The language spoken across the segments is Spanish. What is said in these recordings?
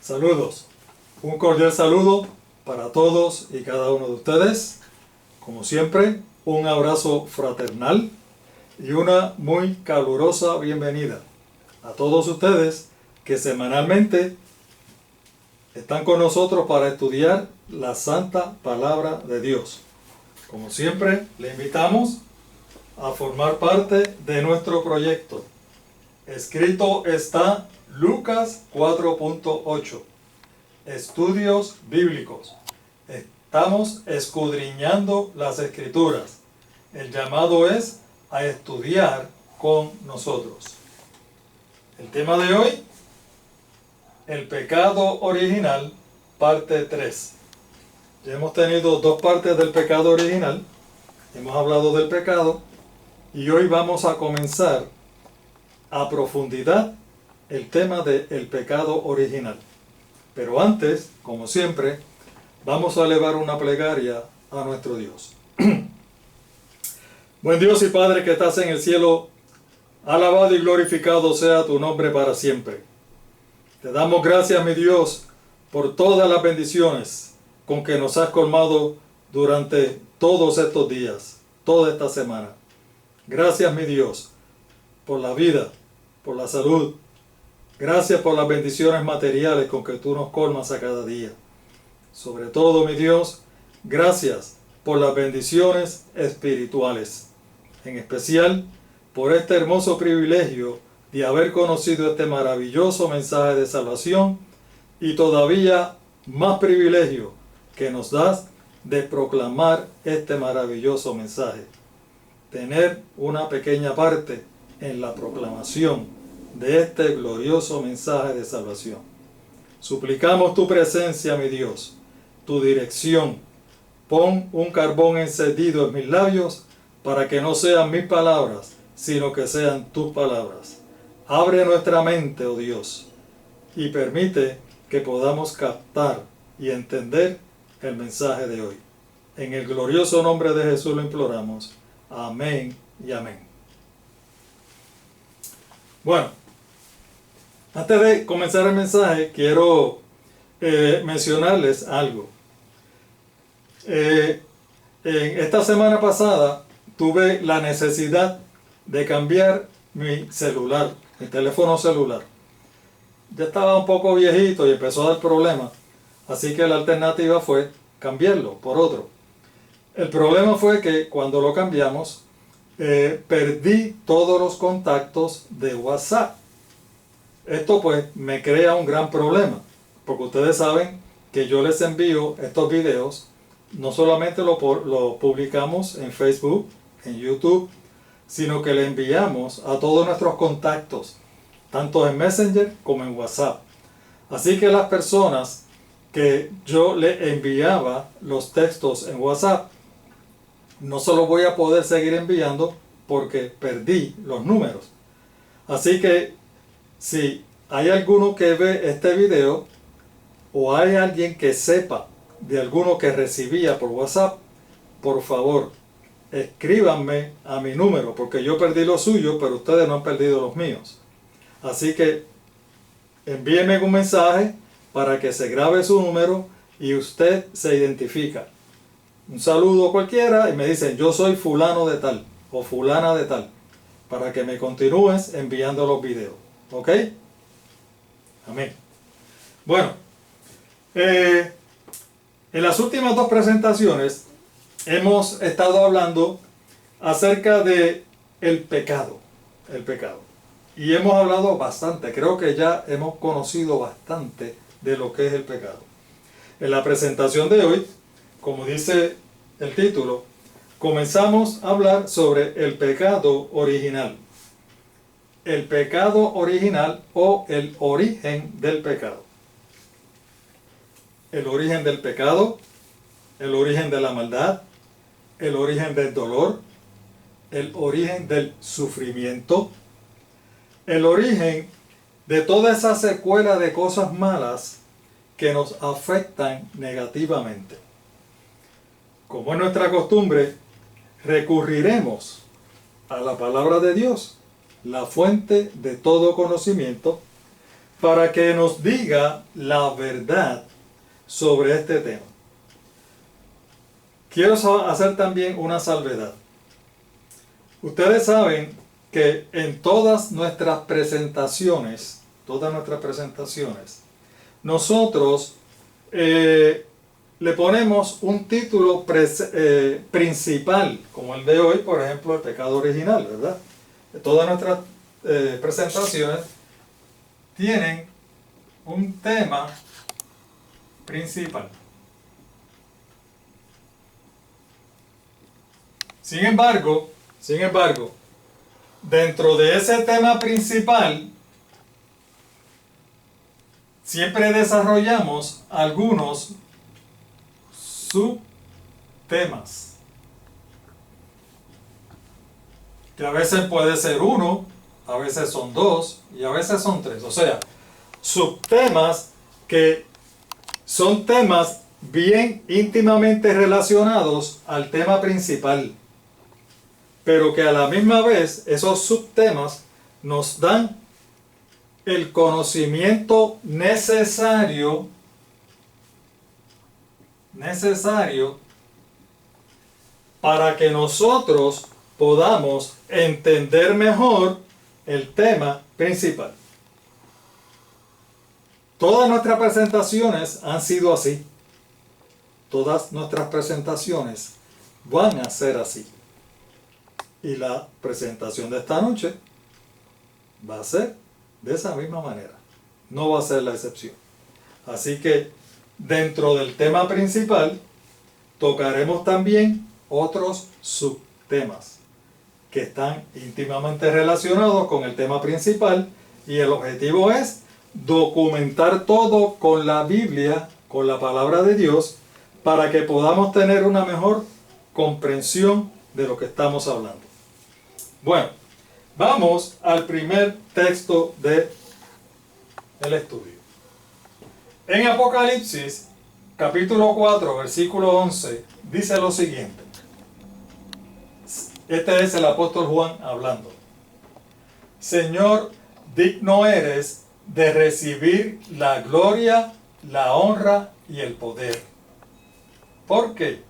Saludos, un cordial saludo para todos y cada uno de ustedes. Como siempre, un abrazo fraternal y una muy calurosa bienvenida a todos ustedes que semanalmente están con nosotros para estudiar la Santa Palabra de Dios. Como siempre, le invitamos a formar parte de nuestro proyecto. Escrito está Lucas 4.8. Estudios bíblicos. Estamos escudriñando las Escrituras. El llamado es a estudiar con nosotros. El tema de hoy, el pecado original, parte 3. Ya hemos tenido dos partes del pecado original. Hemos hablado del pecado y hoy vamos a comenzar a profundidad el tema del pecado original. Pero antes, como siempre, vamos a elevar una plegaria a nuestro Dios. Buen Dios y Padre que estás en el cielo, alabado y glorificado sea tu nombre para siempre. Te damos gracias, mi Dios, por todas las bendiciones con que nos has colmado durante todos estos días, toda esta semana. Gracias, mi Dios, por la vida, por la salud. Gracias por las bendiciones materiales con que tú nos colmas a cada día. Sobre todo, mi Dios, gracias por las bendiciones espirituales. En especial, por este hermoso privilegio de haber conocido este maravilloso mensaje de salvación y todavía más privilegio que nos das de proclamar este maravilloso mensaje. Tener una pequeña parte en la proclamación de este glorioso mensaje de salvación. Suplicamos tu presencia, mi Dios, tu dirección. Pon un carbón encendido en mis labios para que no sean mis palabras, sino que sean tus palabras. Abre nuestra mente, oh Dios, y permite que podamos captar y entender el mensaje de hoy. En el glorioso nombre de Jesús lo imploramos. Amén y amén. Bueno, antes de comenzar el mensaje, quiero mencionarles algo. En esta semana pasada tuve la necesidad de cambiar mi celular, mi teléfono celular. Ya estaba un poco viejito y empezó a dar problemas, así que la alternativa fue cambiarlo por otro. El problema fue que cuando lo cambiamos, perdí todos los contactos de WhatsApp. Esto pues me crea un gran problema, porque ustedes saben que yo les envío estos videos, no solamente lo publicamos en Facebook, en YouTube, sino que le enviamos a todos nuestros contactos, tanto en Messenger como en WhatsApp. Así que las personas que yo le enviaba los textos en WhatsApp, no se los voy a poder seguir enviando porque perdí los números. Así que si hay alguno que ve este video o hay alguien que sepa de alguno que recibía por WhatsApp, por favor, escríbanme a mi número, porque yo perdí los suyos, pero ustedes no han perdido los míos. Así que envíenme un mensaje para que se grabe su número y usted se identifica. Un saludo cualquiera y me dicen, yo soy fulano de tal o fulana de tal, para que me continúes enviando los videos. ¿Ok? Amén. Bueno, en las últimas dos presentaciones hemos estado hablando acerca de el pecado. Y hemos hablado bastante, creo que ya hemos conocido bastante de lo que es el pecado. En la presentación de hoy, como dice el título, comenzamos a hablar sobre el pecado original. El pecado original o el origen del pecado. El origen del pecado, el origen de la maldad, el origen del dolor, el origen del sufrimiento, el origen de toda esa secuela de cosas malas que nos afectan negativamente. Como es nuestra costumbre, recurriremos a la palabra de Dios, la fuente de todo conocimiento, para que nos diga la verdad sobre este tema. Quiero hacer también una salvedad. Ustedes saben que en todas nuestras presentaciones, nosotros le ponemos un título principal, como el de hoy, por ejemplo, el pecado original, ¿verdad? Todas nuestras presentaciones tienen un tema principal. Sin embargo, dentro de ese tema principal, siempre desarrollamos algunos subtemas, que a veces puede ser uno, a veces son dos y a veces son tres. O sea, subtemas que son temas bien íntimamente relacionados al tema principal, pero que a la misma vez esos subtemas nos dan el conocimiento necesario para que nosotros podamos entender mejor el tema principal. Todas nuestras presentaciones han sido así. Todas nuestras presentaciones van a ser así. Y la presentación de esta noche va a ser de esa misma manera. No va a ser la excepción. Así que dentro del tema principal tocaremos también otros subtemas que están íntimamente relacionados con el tema principal, y el objetivo es documentar todo con la Biblia, con la palabra de Dios, para que podamos tener una mejor comprensión de lo que estamos hablando. Bueno, vamos al primer texto del estudio. En Apocalipsis, capítulo 4, versículo 11, dice lo siguiente. Este es el apóstol Juan hablando. Señor, digno eres de recibir la gloria, la honra y el poder. ¿Por qué?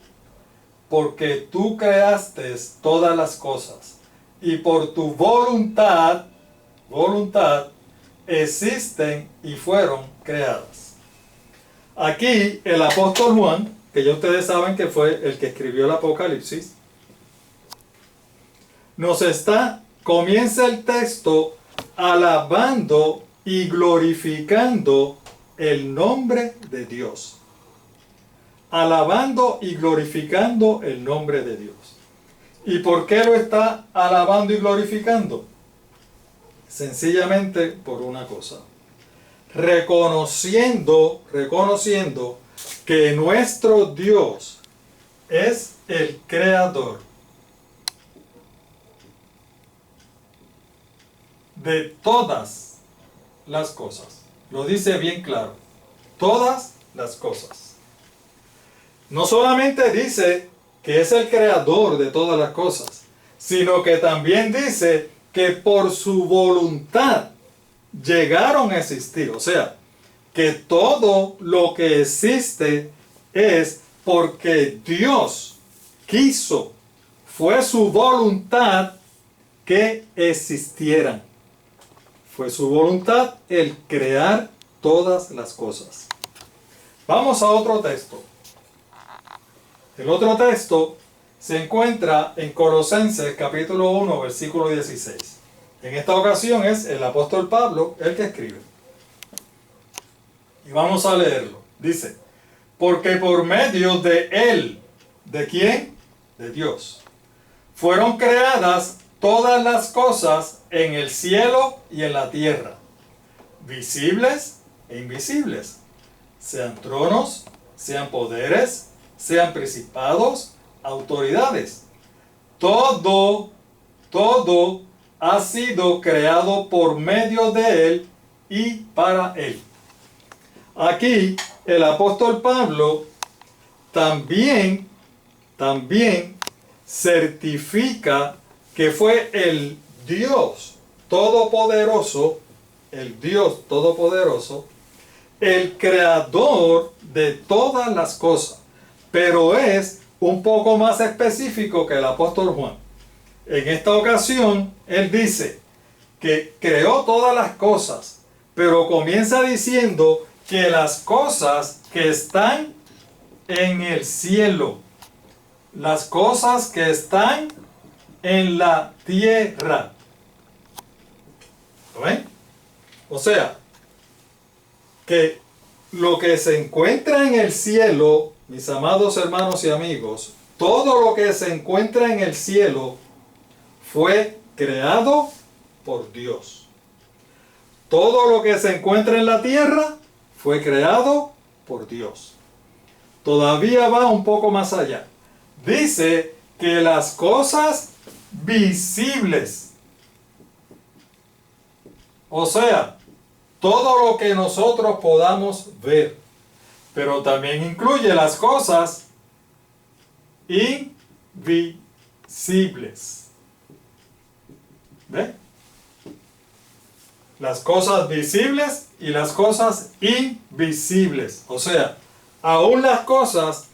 Porque tú creaste todas las cosas, y por tu voluntad existen y fueron creadas. Aquí el apóstol Juan, que ya ustedes saben que fue el que escribió el Apocalipsis, comienza el texto alabando y glorificando el nombre de Dios. Alabando y glorificando el nombre de Dios. ¿Y por qué lo está alabando y glorificando? Sencillamente por una cosa. Reconociendo que nuestro Dios es el creador de todas las cosas. Lo dice bien claro. Todas las cosas. No solamente dice que es el creador de todas las cosas, sino que también dice que por su voluntad llegaron a existir. O sea, que todo lo que existe es porque Dios quiso, fue su voluntad que existieran. Fue su voluntad el crear todas las cosas. Vamos a otro texto. El otro texto se encuentra en Colosenses capítulo 1, versículo 16. En esta ocasión es el apóstol Pablo el que escribe. Y vamos a leerlo. Dice, porque por medio de Él, ¿de quién? De Dios. Fueron creadas todas las cosas en el cielo y en la tierra, visibles e invisibles, sean tronos, sean poderes, sean principados, autoridades. Todo ha sido creado por medio de Él y para Él. Aquí el apóstol Pablo también certifica que fue el Dios Todopoderoso el Dios Todopoderoso, el creador de todas las cosas, pero es un poco más específico que el apóstol Juan. En esta ocasión, él dice que creó todas las cosas, pero comienza diciendo que las cosas que están en el cielo, las cosas que están en la tierra. ¿Lo ven? O sea, que lo que se encuentra en el cielo, mis amados hermanos y amigos, todo lo que se encuentra en el cielo fue creado por Dios. Todo lo que se encuentra en la tierra fue creado por Dios. Todavía va un poco más allá. Dice que las cosas visibles, o sea, todo lo que nosotros podamos ver, pero también incluye las cosas invisibles. ¿Ve? Las cosas visibles y las cosas invisibles. O sea, aún las cosas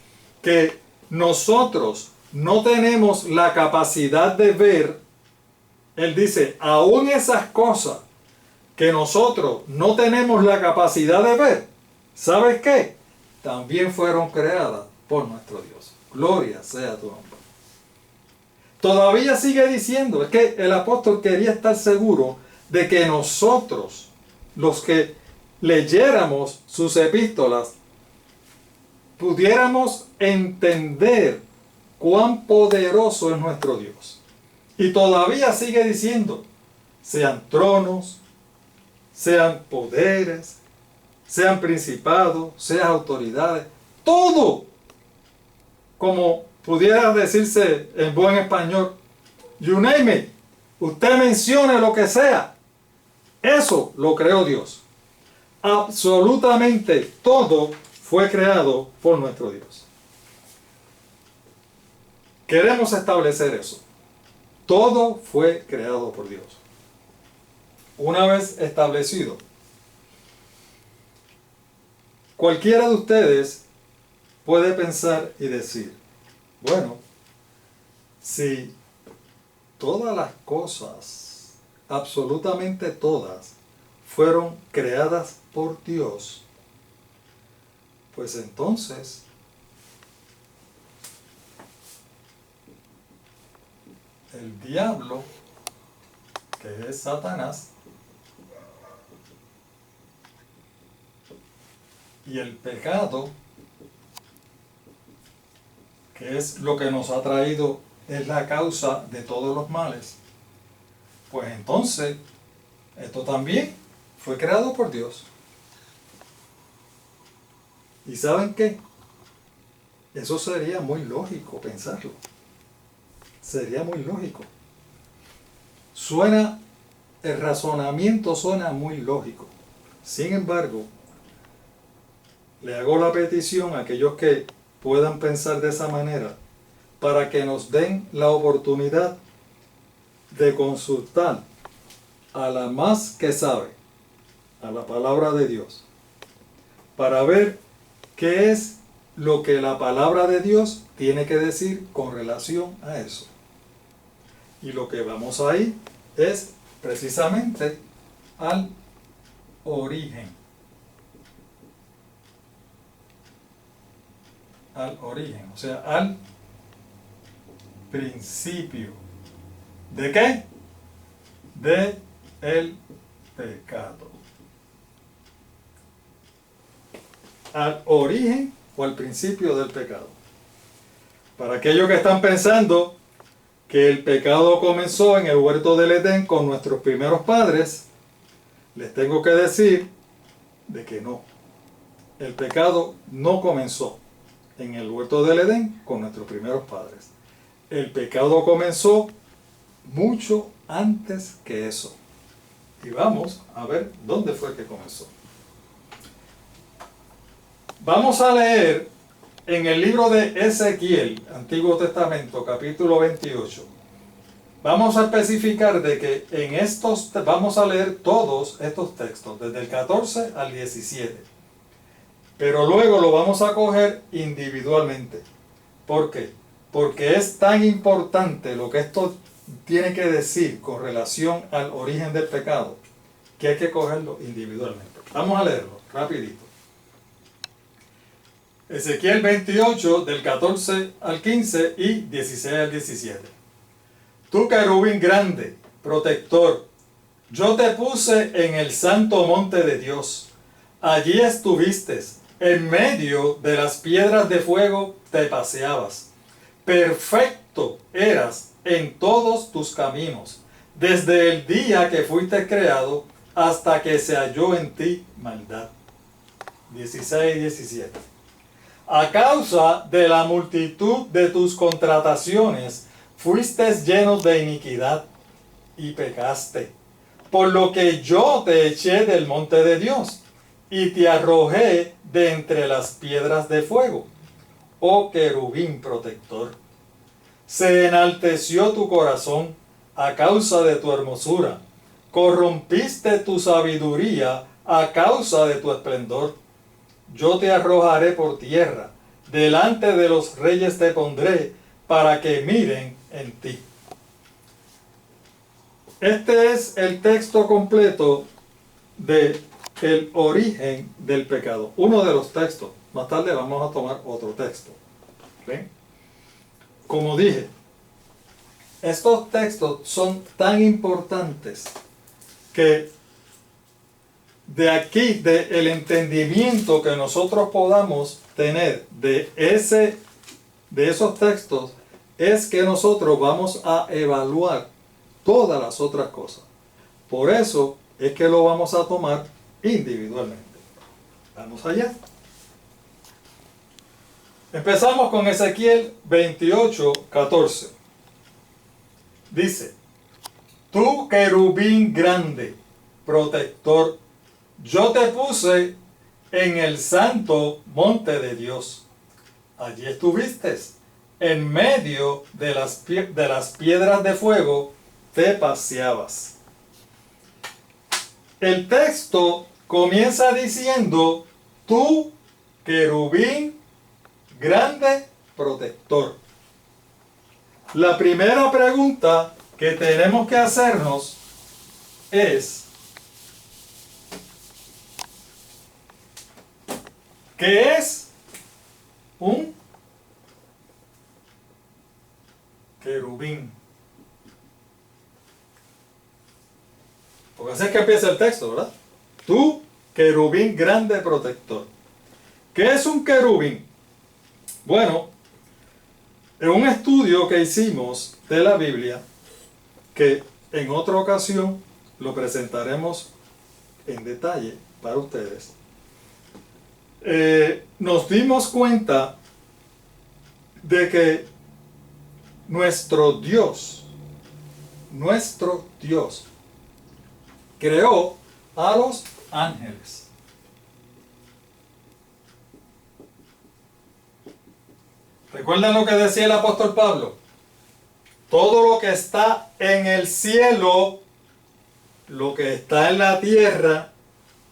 que nosotros no tenemos la capacidad de ver, él dice, aún esas cosas que nosotros no tenemos la capacidad de ver, ¿sabes qué? También fueron creadas por nuestro Dios. Gloria sea tu nombre. Todavía sigue diciendo, es que el apóstol quería estar seguro de que nosotros, los que leyéramos sus epístolas, pudiéramos entender cuán poderoso es nuestro Dios. Y todavía sigue diciendo, sean tronos, sean poderes, sean principados, sean autoridades, todo, como pudiera decirse en buen español, you name it, usted mencione lo que sea, eso lo creó Dios. Absolutamente todo fue creado por nuestro Dios. Queremos establecer eso. Todo fue creado por Dios. Una vez establecido, cualquiera de ustedes puede pensar y decir, bueno, si todas las cosas, absolutamente todas, fueron creadas por Dios, pues entonces el diablo, que es Satanás, y el pecado, que es lo que nos ha traído, es la causa de todos los males, pues entonces esto también fue creado por Dios. ¿Y saben qué? Eso sería muy lógico pensarlo. Sería muy lógico. El razonamiento suena muy lógico. Sin embargo, le hago la petición a aquellos que puedan pensar de esa manera, para que nos den la oportunidad de consultar a la más que sabe, a la palabra de Dios, para ver qué es lo que la palabra de Dios tiene que decir con relación a eso. Y lo que vamos a ir es precisamente al origen. Al origen, o sea, al principio. ¿De qué? De el pecado. Al origen o al principio del pecado. Para aquellos que están pensando que el pecado comenzó en el huerto del Edén con nuestros primeros padres, les tengo que decir de que no. El pecado no comenzó en el huerto del Edén con nuestros primeros padres. El pecado comenzó mucho antes que eso. Y vamos a ver dónde fue que comenzó. Vamos a leer en el libro de Ezequiel, Antiguo Testamento, capítulo 28. vamos a especificar de que en estos, vamos a leer todos estos textos, desde el 14 al 17. Pero luego lo vamos a coger individualmente. ¿Por qué? Porque es tan importante lo que esto tiene que decir con relación al origen del pecado, que hay que cogerlo individualmente. Vamos a leerlo rapidito. Ezequiel 28, del 14 al 15 y 16 al 17. Tú, querubín grande, protector, yo te puse en el santo monte de Dios. Allí estuviste, en medio de las piedras de fuego te paseabas. Perfecto eras en todos tus caminos, desde el día que fuiste creado hasta que se halló en ti maldad. 16 y 17. A causa de la multitud de tus contrataciones, fuiste lleno de iniquidad y pecaste, por lo que yo te eché del monte de Dios y te arrojé de entre las piedras de fuego, oh querubín protector. Se enalteció tu corazón a causa de tu hermosura, corrompiste tu sabiduría a causa de tu esplendor. Yo te arrojaré por tierra, delante de los reyes te pondré, para que miren en ti. Este es el texto completo de el origen del pecado. Uno de los textos. Más tarde vamos a tomar otro texto. ¿Ven? Como dije, estos textos son tan importantes que de aquí, del entendimiento que nosotros podamos tener de esos textos, es que nosotros vamos a evaluar todas las otras cosas. Por eso es que lo vamos a tomar individualmente. Vamos allá. Empezamos con Ezequiel 28, 14. Dice: tú, querubín grande, protector, yo te puse en el santo monte de Dios. Allí estuviste, en medio de las piedras de fuego te paseabas. El texto comienza diciendo: tú, querubín grande, protector. La primera pregunta que tenemos que hacernos es: ¿qué es un querubín? Porque así es que empieza el texto, ¿verdad? Tú, querubín grande protector. ¿Qué es un querubín? Bueno, en un estudio que hicimos de la Biblia, que en otra ocasión lo presentaremos en detalle para ustedes, nos dimos cuenta de que nuestro Dios creó a los ángeles. ¿Recuerdan lo que decía el apóstol Pablo? Todo lo que está en el cielo, lo que está en la tierra,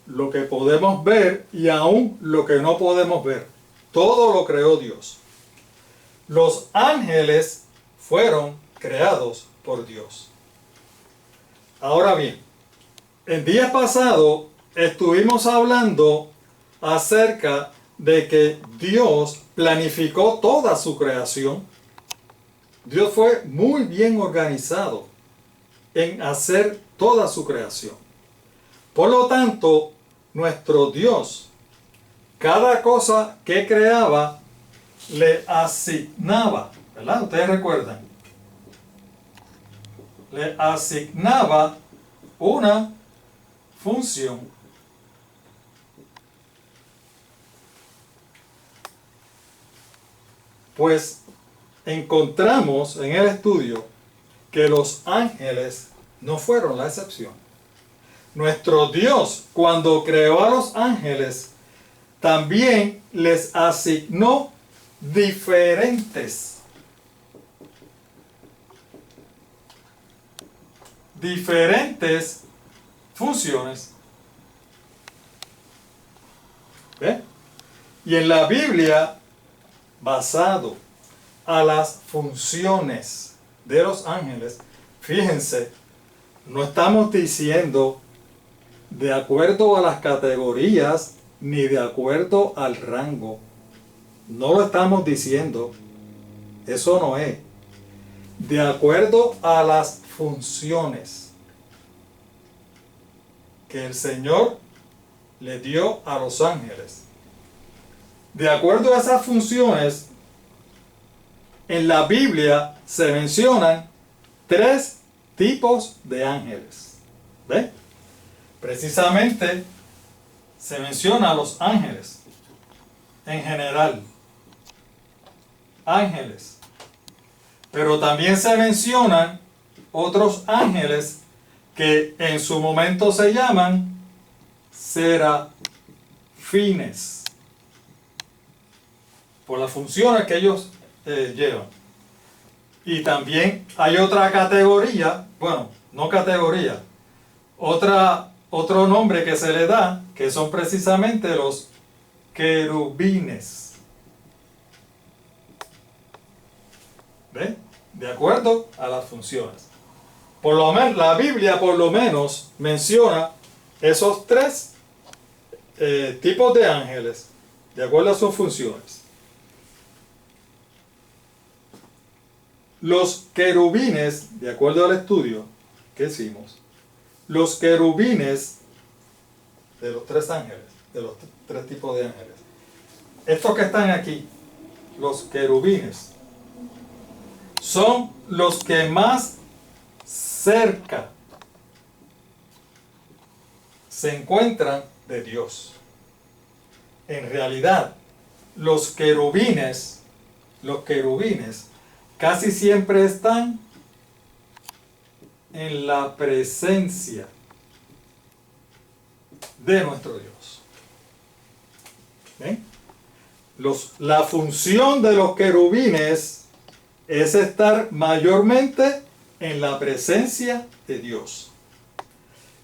lo que podemos ver y aún lo que no podemos ver, todo lo creó Dios. Los ángeles fueron creados por Dios. Ahora bien, el día pasado estuvimos hablando acerca de que Dios planificó toda su creación. Dios fue muy bien organizado en hacer toda su creación. Por lo tanto, nuestro Dios, cada cosa que creaba, le asignaba, ¿verdad? Ustedes recuerdan, le asignaba una función. Pues encontramos en el estudio que los ángeles no fueron la excepción. Nuestro Dios, cuando creó a los ángeles, también les asignó diferentes diferentes funciones. ¿Ve? Y en la Biblia, basado a las funciones de los ángeles, fíjense, no estamos diciendo de acuerdo a las categorías ni de acuerdo al rango. No lo estamos diciendo. Eso no es. De acuerdo a las funciones que el Señor le dio a los ángeles. De acuerdo a esas funciones, en la Biblia se mencionan 3 tipos de ángeles. ¿Ve? Precisamente se menciona a los ángeles en general. Ángeles. Pero también se mencionan otros ángeles que en su momento se llaman serafines, por las funciones que ellos llevan. Y también hay otra categoría, bueno, no categoría, otro nombre que se le da, que son precisamente los querubines. ¿Ve? De acuerdo a las funciones. Por lo menos, la Biblia por lo menos menciona esos 3 tipos de ángeles, de acuerdo a sus funciones. Los querubines, de acuerdo al estudio que hicimos, los querubines de los 3 ángeles, de los 3 tipos de ángeles, estos que están aquí, los querubines, son los que más cerca se encuentran de Dios. En realidad, los querubines casi siempre están en la presencia de nuestro Dios. ¿Ven? La función de los querubines es estar mayormente en la presencia de Dios.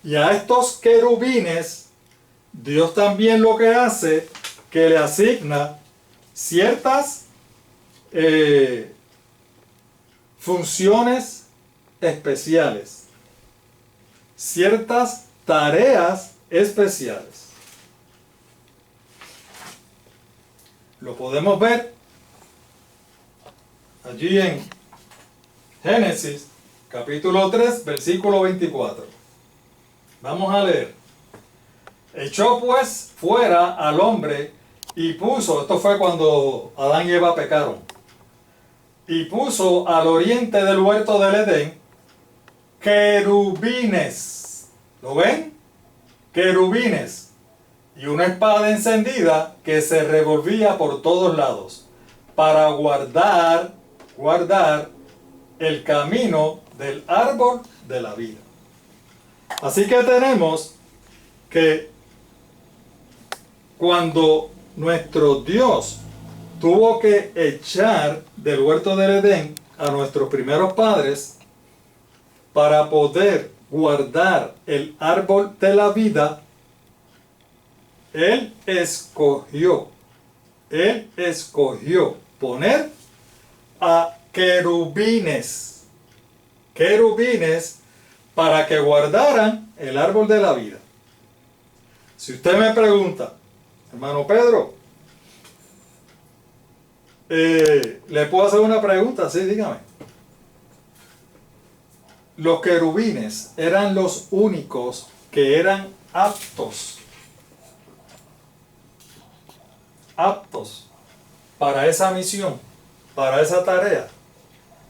Y a estos querubines, Dios también lo que hace, que le asigna ciertas funciones especiales, ciertas tareas especiales. Lo podemos ver allí en Génesis, capítulo 3, versículo 24. Vamos a leer. Echó pues fuera al hombre y puso, esto fue cuando Adán y Eva pecaron, y puso al oriente del huerto del Edén querubines. ¿Lo ven? Querubines. Y una espada encendida que se revolvía por todos lados para guardar el camino del árbol de la vida. Así que tenemos que cuando nuestro Dios tuvo que echar del huerto del Edén a nuestros primeros padres para poder guardar el árbol de la vida, Él escogió poner a querubines para que guardaran el árbol de la vida. Si usted me pregunta, hermano Pedro, ¿le puedo hacer una pregunta? Sí, dígame. Los querubines eran los únicos que eran aptos para esa misión, para esa tarea.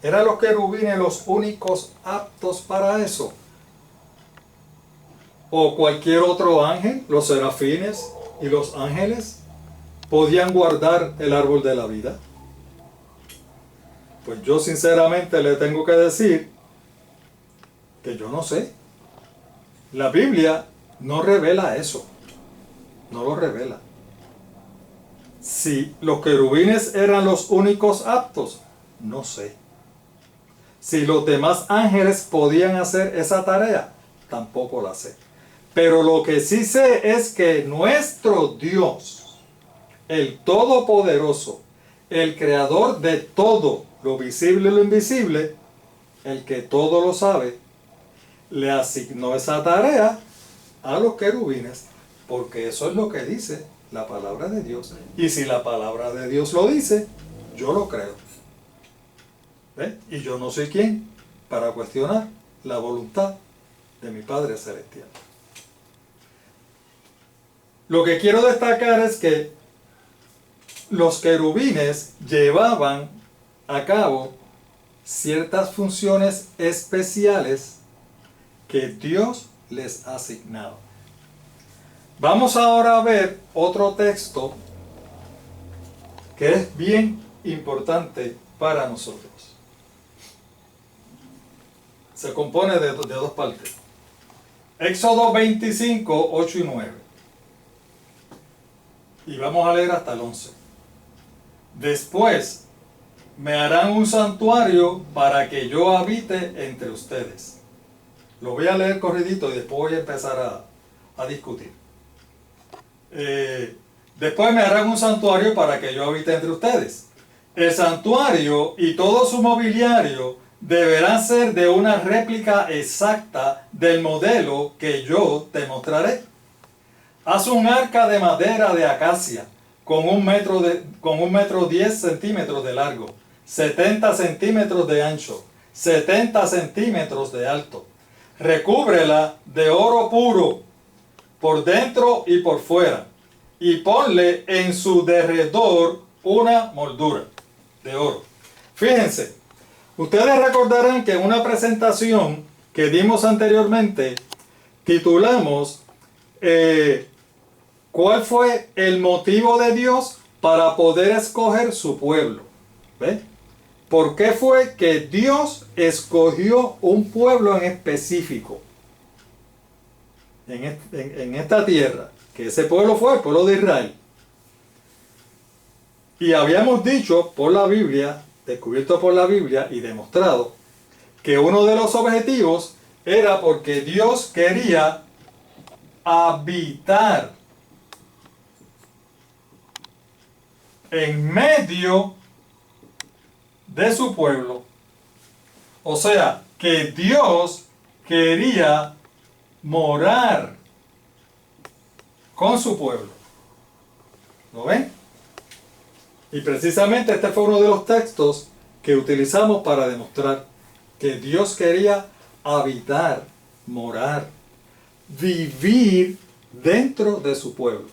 ¿Eran los querubines los únicos aptos para eso? ¿O cualquier otro ángel, los serafines y los ángeles, podían guardar el árbol de la vida? Pues yo sinceramente le tengo que decir que yo no sé. La Biblia no revela eso. No lo revela. Si los querubines eran los únicos aptos, no sé. Si los demás ángeles podían hacer esa tarea, tampoco la sé. Pero lo que sí sé es que nuestro Dios, el Todopoderoso, el Creador de todo, lo visible y lo invisible, el que todo lo sabe, le asignó esa tarea a los querubines, porque eso es lo que dice la palabra de Dios. Y si la palabra de Dios lo dice, yo lo creo. ¿Ve? Y yo no soy quien para cuestionar la voluntad de mi Padre Celestial. Lo que quiero destacar es que los querubines llevaban a cabo ciertas funciones especiales que Dios les asignaba. Vamos ahora a ver otro texto que es bien importante para nosotros. Se compone de dos partes. Éxodo 25, 8 y 9. Y vamos a leer hasta el 11. Después me harán un santuario para que yo habite entre ustedes. Lo voy a leer corridito y después voy a empezar a discutir. Después me harán un santuario para que yo habite entre ustedes. El santuario y todo su mobiliario deberán ser de una réplica exacta del modelo que yo te mostraré. Haz un arca de madera de acacia con 1 metro 10 centímetros de largo, 70 centímetros de ancho, 70 centímetros de alto. Recúbrela de oro puro por dentro y por fuera, y ponle en su derredor una moldura de oro. Fíjense, ustedes recordarán que en una presentación que dimos anteriormente titulamos ¿cuál fue el motivo de Dios para poder escoger su pueblo? ¿Ve? ¿Por qué fue que Dios escogió un pueblo en específico en esta tierra? Que ese pueblo fue el pueblo de Israel. Y habíamos dicho por la Biblia, descubierto por la Biblia y demostrado, que uno de los objetivos era porque Dios quería habitar en medio de su pueblo. O sea, que Dios quería morar con su pueblo. ¿Lo ven? Y precisamente este fue uno de los textos que utilizamos para demostrar que Dios quería habitar, morar, vivir dentro de su pueblo.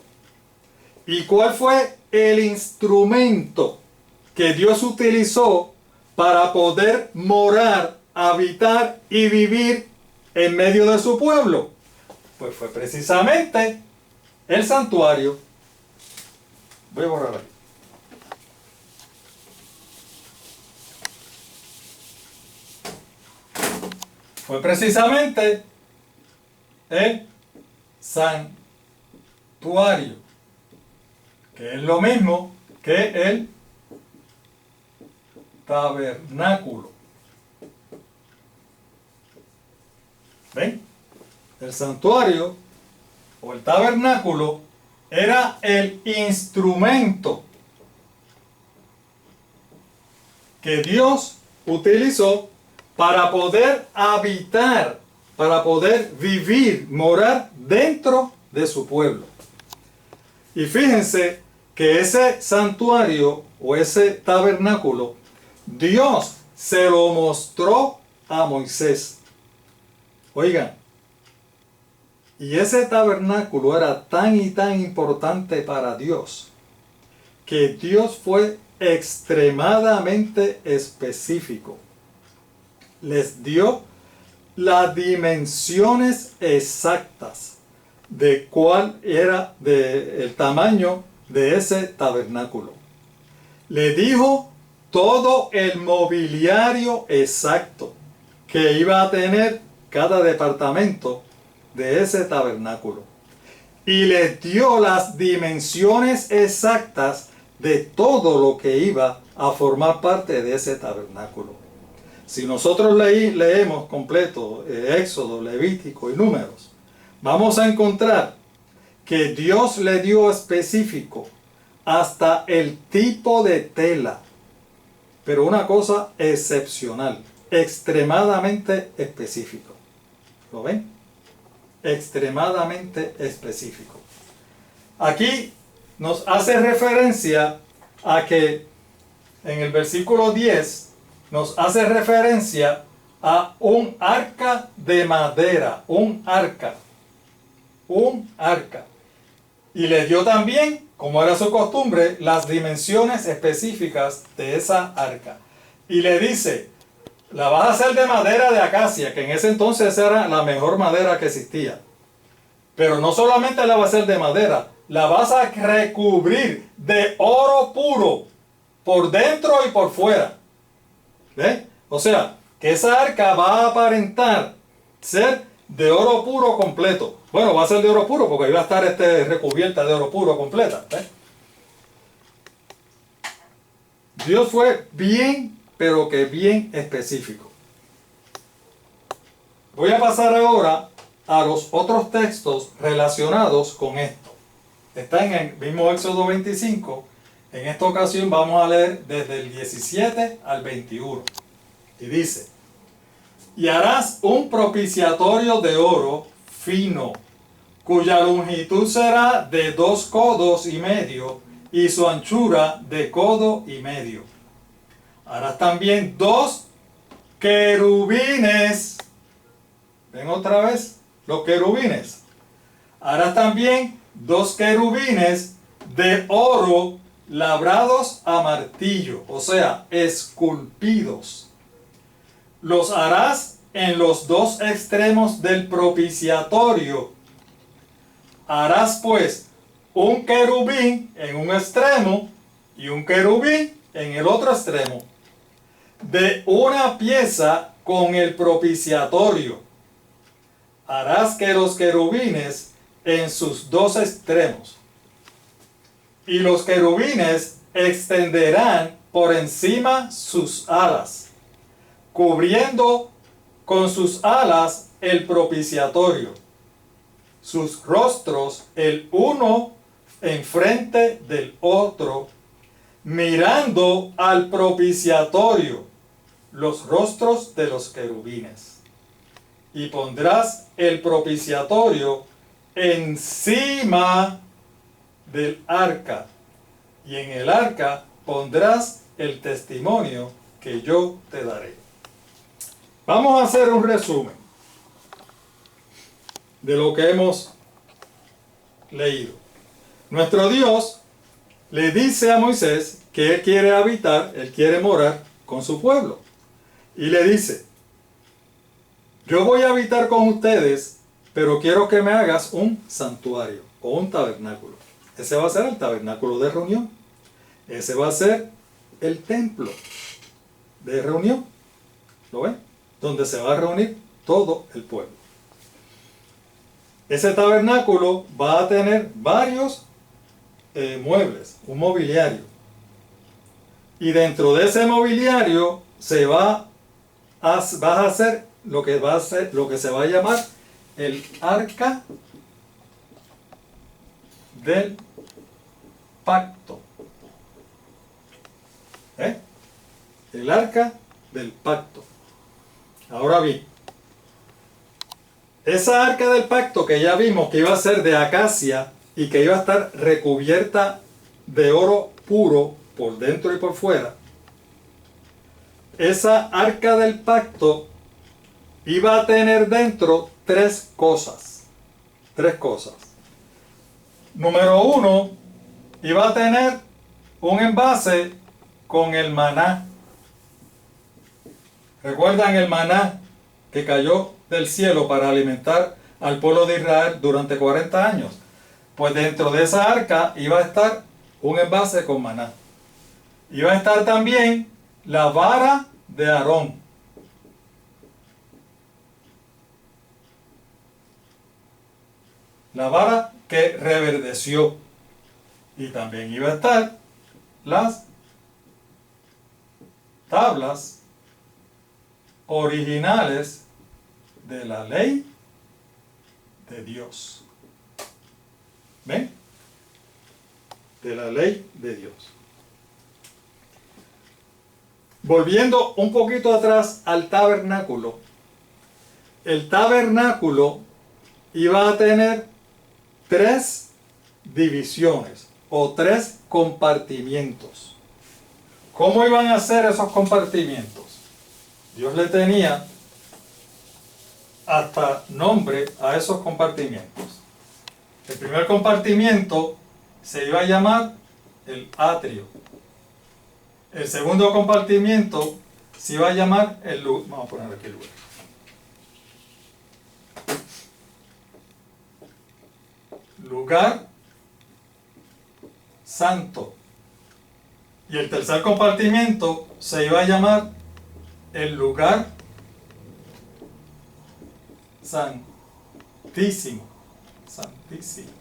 ¿Y cuál fue el instrumento que Dios utilizó para poder morar, habitar y vivir en medio de su pueblo? Pues fue precisamente el santuario. Voy a borrar aquí. Fue precisamente el santuario, que es lo mismo que el tabernáculo. ¿Ven? El santuario o el tabernáculo era el instrumento que Dios utilizó para poder habitar, para poder vivir, morar dentro de su pueblo. Y fíjense que ese santuario o ese tabernáculo, Dios se lo mostró a Moisés. Oigan, y ese tabernáculo era tan y tan importante para Dios, que Dios fue extremadamente específico. Les dio las dimensiones exactas de cuál era el tamaño de ese tabernáculo. Le dijo todo el mobiliario exacto que iba a tener cada departamento de ese tabernáculo. Y les dio las dimensiones exactas de todo lo que iba a formar parte de ese tabernáculo. Si nosotros leemos completo Éxodo, Levítico y Números, vamos a encontrar que Dios le dio específico hasta el tipo de tela, pero una cosa excepcional, extremadamente específico. ¿Lo ven? Extremadamente específico. Aquí nos hace referencia a que en el versículo 10 nos hace referencia a un arca de madera, un arca. Y le dio también, como era su costumbre, las dimensiones específicas de esa arca. Y le dice, la vas a hacer de madera de acacia, que en ese entonces era la mejor madera que existía. Pero no solamente la vas a hacer de madera, la vas a recubrir de oro puro, por dentro y por fuera. ¿Ve? O sea, que esa arca va a aparentar ser de oro puro completo. Bueno, va a ser de oro puro porque ahí va a estar recubierta de oro puro completa. ¿Ve? Dios fue bien, pero que bien específico. Voy a pasar ahora a los otros textos relacionados con esto. Está en el mismo Éxodo 25. En esta ocasión vamos a leer desde el 17 al 21. Y dice, y harás un propiciatorio de oro fino, cuya longitud será de 2 codos y medio, y su anchura de codo y medio. Harás también 2 querubines. ¿Ven otra vez? Los querubines. Harás también 2 querubines de oro labrados a martillo, o sea, esculpidos. Los harás en los 2 extremos del propiciatorio. Harás pues un querubín en un extremo y un querubín en el otro extremo, de una pieza con el propiciatorio. Harás que los querubines en sus 2 extremos. Y los querubines extenderán por encima sus alas, cubriendo con sus alas el propiciatorio, sus rostros el uno enfrente del otro, mirando al propiciatorio, los rostros de los querubines. Y pondrás el propiciatorio encima del arca, y en el arca pondrás el testimonio que yo te daré. Vamos a hacer un resumen de lo que hemos leído. Nuestro Dios le dice a Moisés que él quiere habitar, él quiere morar con su pueblo. Y le dice, yo voy a habitar con ustedes, pero quiero que me hagas un santuario o un tabernáculo. Ese va a ser el tabernáculo de reunión. Ese va a ser el templo de reunión. ¿Lo ven? Donde se va a reunir todo el pueblo. Ese tabernáculo va a tener varios muebles, un mobiliario. Y dentro de ese mobiliario se va a hacer lo que se va a llamar el arca del pacto. El arca del pacto. Ahora bien, esa arca del pacto que ya vimos que iba a ser de acacia y que iba a estar recubierta de oro puro por dentro y por fuera, esa arca del pacto iba a tener dentro 3 cosas. 3 cosas. Número 1, iba a tener un envase con el maná. ¿Recuerdan el maná que cayó del cielo para alimentar al pueblo de Israel durante 40 años? Pues dentro de esa arca iba a estar un envase con maná. Iba a estar también la vara de Aarón. La vara que reverdeció. Y también iba a estar las tablas originales de la ley de Dios. ¿Ven? De la ley de Dios. Volviendo un poquito atrás al tabernáculo. El tabernáculo iba a tener 3 divisiones o 3 compartimientos. ¿Cómo iban a ser esos compartimientos? Dios le tenía hasta nombre a esos compartimientos. El primer compartimiento se iba a llamar el atrio. El segundo compartimiento se iba a llamar el lugar. Vamos a poner aquí el lugar. Lugar santo. Y el tercer compartimiento se iba a llamar el lugar santísimo. Santísimo.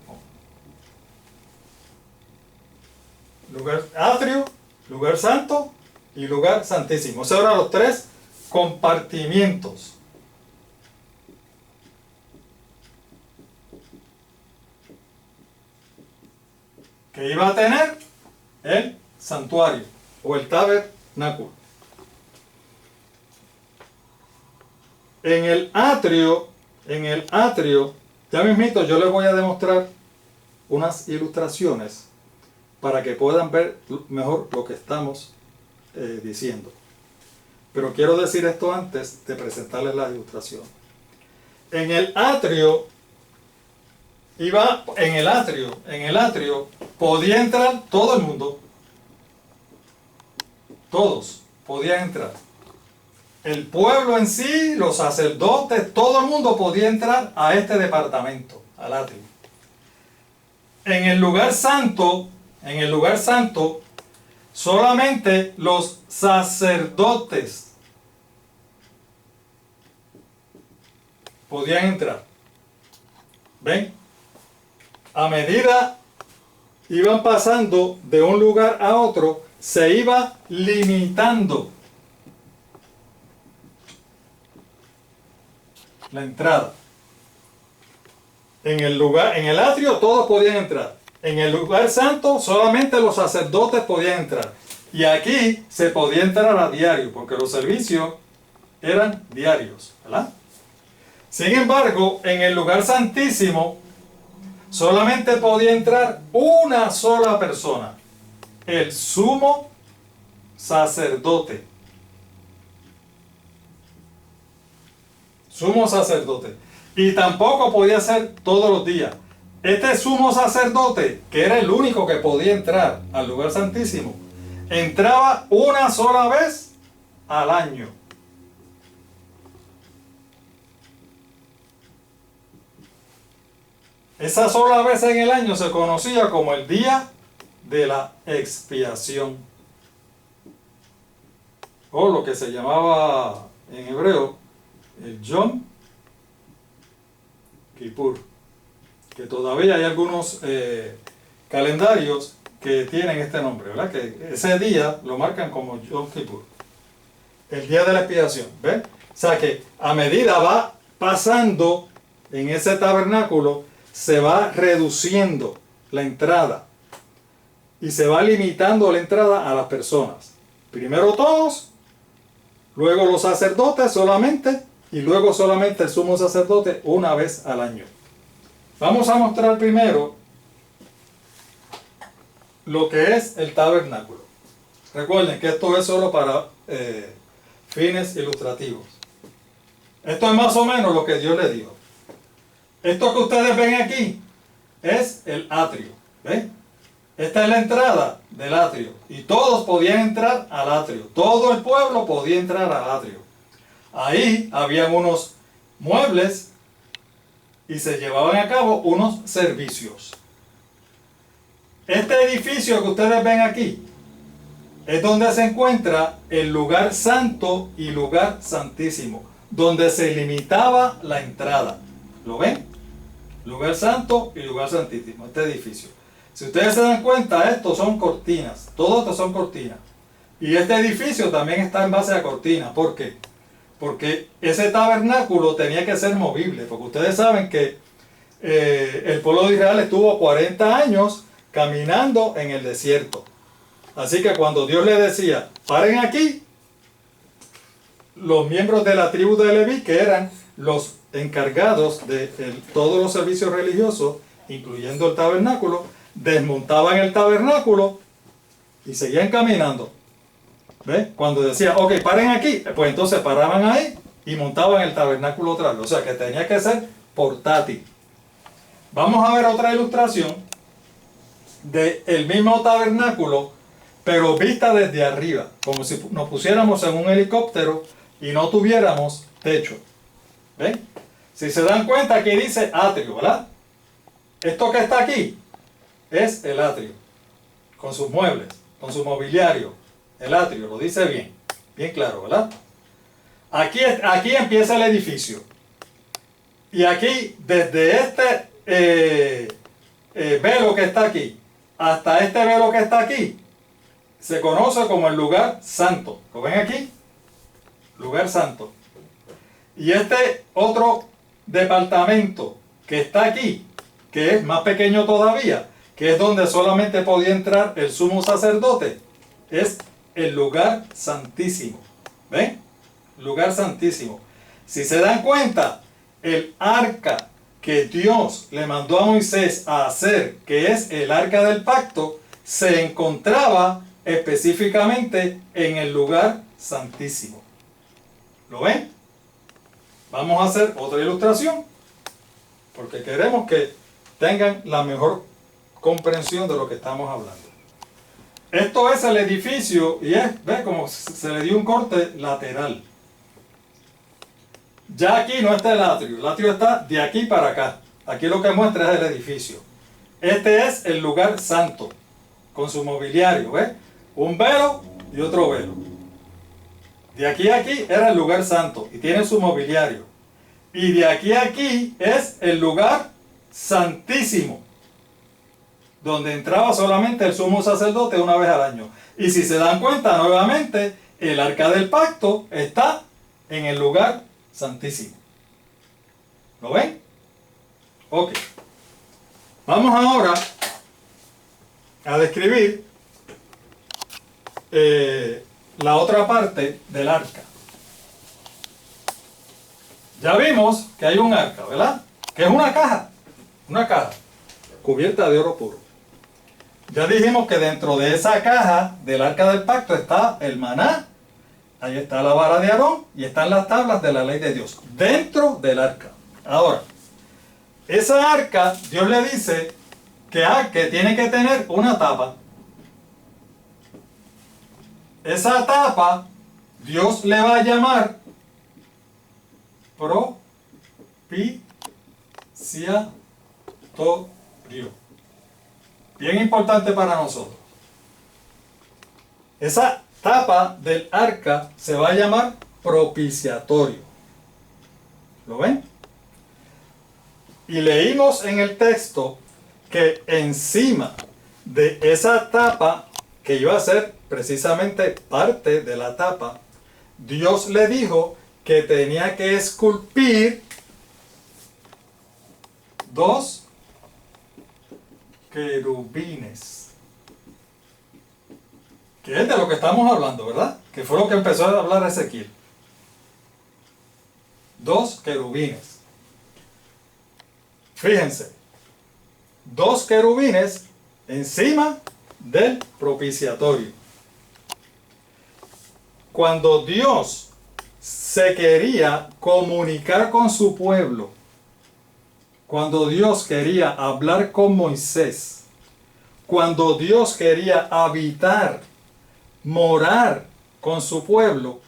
Lugar atrio, lugar santo y lugar santísimo. Esos eran los 3 compartimientos. Que iba a tener el santuario o el tabernáculo. En el atrio, ya mismito yo les voy a demostrar unas ilustraciones para que puedan ver mejor lo que estamos diciendo. Pero quiero decir esto antes de presentarles la ilustración. En el atrio podía entrar todo el mundo. Todos podían entrar. El pueblo en sí, los sacerdotes, todo el mundo podía entrar a este departamento, al atrio. En el lugar santo, solamente los sacerdotes podían entrar. ¿Ven? A medida iban pasando de un lugar a otro, se iba limitando la entrada. En el atrio todos podían entrar. En el lugar santo solamente los sacerdotes podían entrar. Y aquí se podía entrar a diario, porque los servicios eran diarios, ¿verdad? Sin embargo, en el lugar santísimo solamente podía entrar una sola persona, el sumo sacerdote. Sumo sacerdote. Y tampoco podía ser todos los días. Este sumo sacerdote, que era el único que podía entrar al lugar santísimo, entraba una sola vez al año. Esa sola vez en el año se conocía como el día de la expiación, o lo que se llamaba en hebreo el Yom Kippur, que todavía hay algunos calendarios que tienen este nombre, ¿verdad? Que ese día lo marcan como Yom Kippur, el día de la expiación, ¿ven? O sea que a medida va pasando en ese tabernáculo, se va reduciendo la entrada y se va limitando la entrada a las personas. Primero todos, luego los sacerdotes solamente, y luego solamente el sumo sacerdote una vez al año. Vamos a mostrar primero lo que es el tabernáculo. Recuerden que esto es solo para fines ilustrativos. Esto es más o menos lo que Dios le dijo. Esto que ustedes ven aquí es el atrio. ¿Ven? Esta es la entrada del atrio. Y todos podían entrar al atrio. Todo el pueblo podía entrar al atrio. Ahí habían unos muebles y se llevaban a cabo unos servicios. Este edificio que ustedes ven aquí es donde se encuentra el lugar santo y lugar santísimo, donde se limitaba la entrada. ¿Lo ven? Lugar santo y lugar santísimo, este edificio. Si ustedes se dan cuenta, estos son cortinas, todos estos son cortinas. Y este edificio también está en base a cortinas. ¿Por qué? porque ese tabernáculo tenía que ser movible, porque ustedes saben que el pueblo de Israel estuvo 40 años caminando en el desierto. Así que cuando Dios le decía, paren aquí, los miembros de la tribu de Leví, que eran los encargados de todos los servicios religiosos, incluyendo el tabernáculo, desmontaban el tabernáculo y seguían caminando. ¿Ves? Cuando decía, ok, paren aquí, pues entonces paraban ahí y montaban el tabernáculo otra vez. O sea que tenía que ser portátil. Vamos a ver otra ilustración del mismo tabernáculo, pero vista desde arriba, como si nos pusiéramos en un helicóptero y no tuviéramos techo. ¿Ven? Si se dan cuenta, aquí dice atrio, ¿verdad? Esto que está aquí es el atrio, con sus muebles, con su mobiliario. El atrio, lo dice bien, bien claro, ¿verdad? Aquí empieza el edificio. Y aquí, desde este velo que está aquí, hasta este velo que está aquí, se conoce como el lugar santo. ¿Lo ven aquí? Lugar santo. Y este otro departamento que está aquí, que es más pequeño todavía, que es donde solamente podía entrar el sumo sacerdote, es el lugar santísimo. ¿Ven? Lugar santísimo. Si se dan cuenta, el arca que Dios le mandó a Moisés a hacer, que es el arca del pacto, se encontraba específicamente en el lugar santísimo. ¿Lo ven? Vamos a hacer otra ilustración, porque queremos que tengan la mejor comprensión de lo que estamos hablando. Esto es el edificio y ¿ves como se le dio un corte lateral? Ya aquí no está el atrio está de aquí para acá. Aquí lo que muestra es el edificio. Este es el lugar santo, con su mobiliario, ¿ves? Un velo y otro velo. De aquí a aquí era el lugar santo y tiene su mobiliario. Y de aquí a aquí es el lugar santísimo, donde entraba solamente el sumo sacerdote una vez al año. Y si se dan cuenta nuevamente, el arca del pacto está en el lugar santísimo. ¿Lo ven? Ok. Vamos ahora a describir la otra parte del arca. Ya vimos que hay un arca, ¿verdad? Que es una caja cubierta de oro puro. Ya dijimos que dentro de esa caja del arca del pacto está el maná, ahí está la vara de Aarón y están las tablas de la ley de Dios dentro del arca. Ahora, esa arca, Dios le dice que tiene que tener una tapa. Esa tapa, Dios le va a llamar propiciatorio. Bien importante para nosotros. Esa tapa del arca se va a llamar propiciatorio. ¿Lo ven? Y leímos en el texto que encima de esa tapa, que iba a ser precisamente parte de la tapa, Dios le dijo que tenía que esculpir dos querubines. Que es de lo que estamos hablando, ¿verdad? Que fue lo que empezó a hablar Ezequiel. Dos querubines. Fíjense. Dos querubines encima del propiciatorio. Cuando Dios se quería comunicar con su pueblo, cuando Dios quería hablar con Moisés, cuando Dios quería habitar, morar con su pueblo,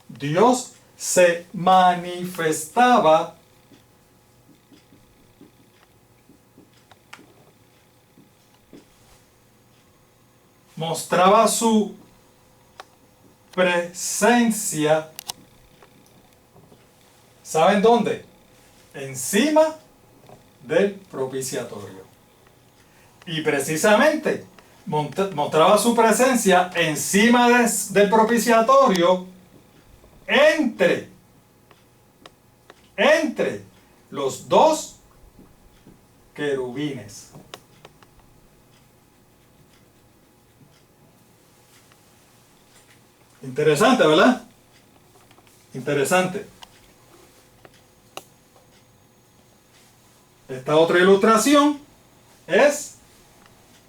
Dios se manifestaba mostraba su presencia. ¿Saben dónde? Encima del propiciatorio. Y precisamente mostraba su presencia encima del propiciatorio entre los dos querubines. Interesante, ¿verdad? Interesante. Esta otra ilustración es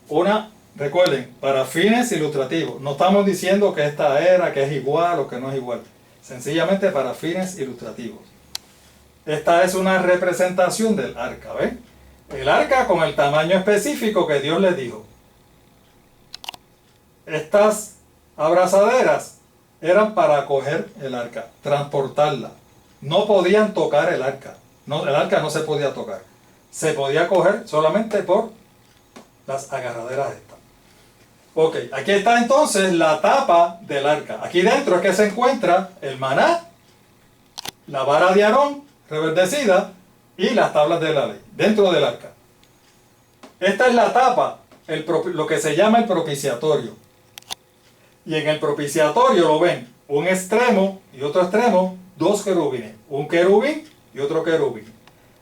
una, recuerden, para fines ilustrativos. No estamos diciendo que esta era, que es igual o que no es igual. Sencillamente para fines ilustrativos. Esta es una representación del arca, ¿ven? El arca con el tamaño específico que Dios les dijo. Estas abrazaderas eran para coger el arca, transportarla. No podían tocar el arca. No, el arca no se podía tocar. Se podía coger solamente por las agarraderas estas. Ok, aquí está entonces la tapa del arca. Aquí dentro es que se encuentra el maná, la vara de Aarón reverdecida y las tablas de la ley, dentro del arca. Esta es la tapa, lo que se llama el propiciatorio. Y en el propiciatorio lo ven, un extremo y otro extremo, dos querubines. Un querubín y otro querubín.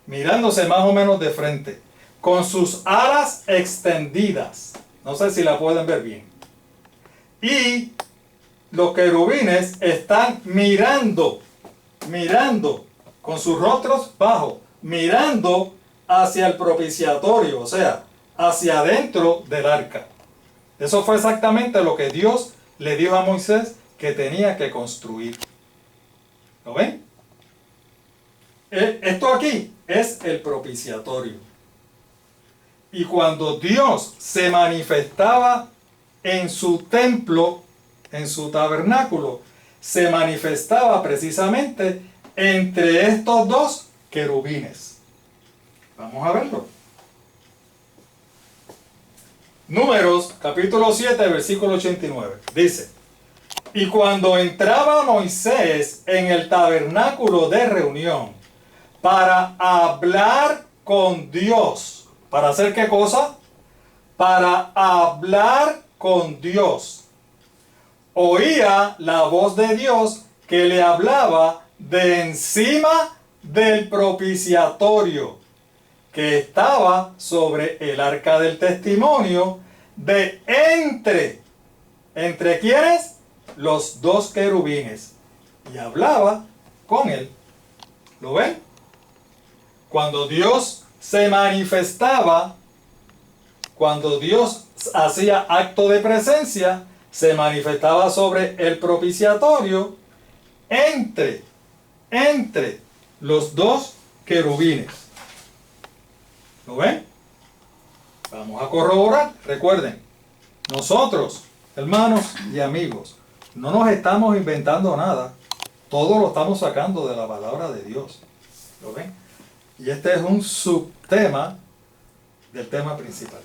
Mirándose más o menos de frente, con sus alas extendidas. No sé si la pueden ver bien. Y los querubines están mirando, con sus rostros bajos, mirando hacia el propiciatorio, o sea, hacia adentro del arca. Eso fue exactamente lo que Dios le dijo a Moisés que tenía que construir. ¿Lo ven? Esto aquí es el propiciatorio. Y cuando Dios se manifestaba en su templo, en su tabernáculo, se manifestaba precisamente entre estos dos querubines. Vamos a verlo. Números, capítulo 7, versículo 89. Dice: y cuando entraba Moisés en el tabernáculo de reunión para hablar con Dios, ¿para hacer qué cosa? Para hablar con Dios. Oía la voz de Dios que le hablaba de encima del propiciatorio que estaba sobre el arca del testimonio, de ¿entre quiénes? Los dos querubines. Y hablaba con él. ¿Lo ven? Cuando Dios se manifestaba, cuando Dios hacía acto de presencia, se manifestaba sobre el propiciatorio entre los dos querubines. ¿Lo ven? Vamos a corroborar. Recuerden, nosotros, hermanos y amigos, no nos estamos inventando nada. Todo lo estamos sacando de la palabra de Dios. ¿Lo ven? Y este es un subtema del tema principal.